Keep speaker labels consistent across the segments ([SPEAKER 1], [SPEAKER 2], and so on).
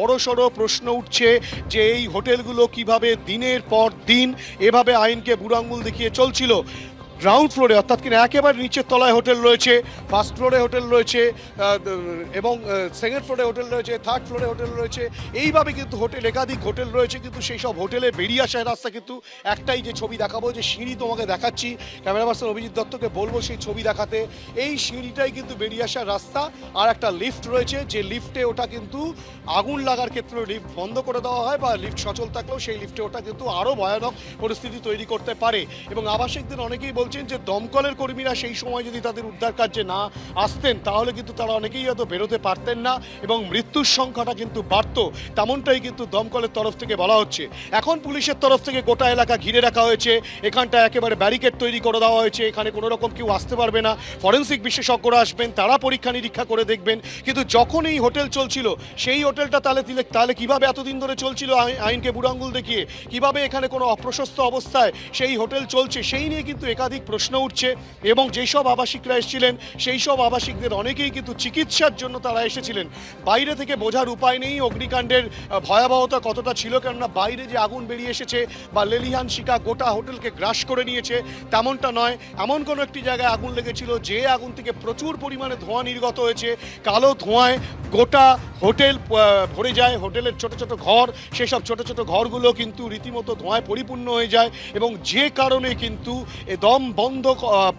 [SPEAKER 1] বড়সড় প্রশ্ন উঠছে যে এই হোটেলগুলো কিভাবে দিনের পর দিন এভাবে আইনকে বুড়ো আঙুল দেখিয়ে চলছিল। গ্রাউন্ড ফ্লোরে অর্থাৎ কিনা একেবারে নিচের তলায় হোটেল রয়েছে, ফার্স্ট ফ্লোরে হোটেল রয়েছে এবং সেকেন্ড ফ্লোরে হোটেল রয়েছে, থার্ড ফ্লোরে হোটেল রয়েছে, এইভাবে কিন্তু হোটেল একাধিক হোটেল রয়েছে। কিন্তু সেই সব হোটেলে বেরিয়ে আসার রাস্তা কিন্তু একটাই, যে ছবি দেখাবো, যে সিঁড়ি তোমাকে দেখাচ্ছি, ক্যামেরা পার্সন অভিজিৎ দত্তকে বলবো সেই ছবি দেখাতে। এই সিঁড়িটাই কিন্তু বেরিয়ে আসার রাস্তা। আর একটা লিফট রয়েছে, যে লিফটে ওটা কিন্তু আগুন লাগার ক্ষেত্রে লিফট বন্ধ করে দেওয়া হয়, বা লিফট সচল থাকলেও সেই লিফটে ওটা কিন্তু আরও ভয়ানক পরিস্থিতি তৈরি করতে পারে। এবং আবাসিকদের অনেকেই বলছেন যে দমকলের কর্মীরা সেই সময় যদি তাদের উদ্ধার কার্যে না আসতেন তাহলে কিন্তু তারা অনেকেই হয়তো বেরোতে পারতেন না এবং মৃত্যুর সংখ্যাটা কিন্তু বাড়তো, তেমনটাই কিন্তু দমকলের তরফ থেকে বলা হচ্ছে। এখন পুলিশের তরফ থেকে গোটা এলাকা ঘিরে রাখা হয়েছে, এখানটা একেবারে ব্যারিকেড তৈরি করে দেওয়া হয়েছে, এখানে কোনো রকম কেউ আসতে পারবে না, ফরেন্সিক বিশেষজ্ঞরা আসবেন, তারা পরীক্ষা নিরীক্ষা করে দেখবেন। কিন্তু যখন এই হোটেল চলছিল সেই হোটেলটা তাহলে কিভাবে এতদিন ধরে চলছিল আইনকে বুড়ো আঙুল দেখিয়ে, কিভাবে এখানে কোনো অপ্রশস্ত অবস্থায় সেই হোটেল চলছে, সেই নিয়ে কিন্তু একাধিক প্রশ্ন উঠছে। এবং যেই সব আবাসিকরা এসেছিলেন সেই সব আবাসিকদের অনেকেই কিন্তু চিকিৎসার জন্য তারা এসেছিলেন। বাইরে থেকে বোঝার উপায় নেই অগ্নিকাণ্ডের ভয়াবহতা কতটা ছিল, কেননা বাইরে যে আগুন বেরিয়ে এসেছে বা লেলিহান শিখা গোটা হোটেলকে গ্রাস করে নিয়েছে তেমনটা নয়। এমন কোনো একটি জায়গায় আগুন লেগেছিল যে আগুন থেকে প্রচুর পরিমাণে ধোঁয়া নির্গত হয়েছে, কালো ধোঁয়ায় গোটা হোটেল ভরে যায়। হোটেলের ছোট ছোট ঘর, সেসব ছোট ছোট ঘরগুলো কিন্তু রীতিমতো ধোঁয়ায় পরিপূর্ণ হয়ে যায় এবং যে কারণে কিন্তু দম বন্ধ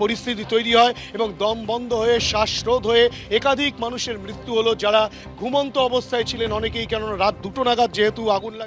[SPEAKER 1] পরিস্থিতি তৈরি হয় এবং দম বন্ধ হয়ে শ্বাসরোধ হয়ে একাধিক মানুষের মৃত্যু হলো, যারা ঘুমন্ত অবস্থায় ছিলেন অনেকেই, কেননা রাত 2টো নাগাদ যেহেতু আগুন লাগে।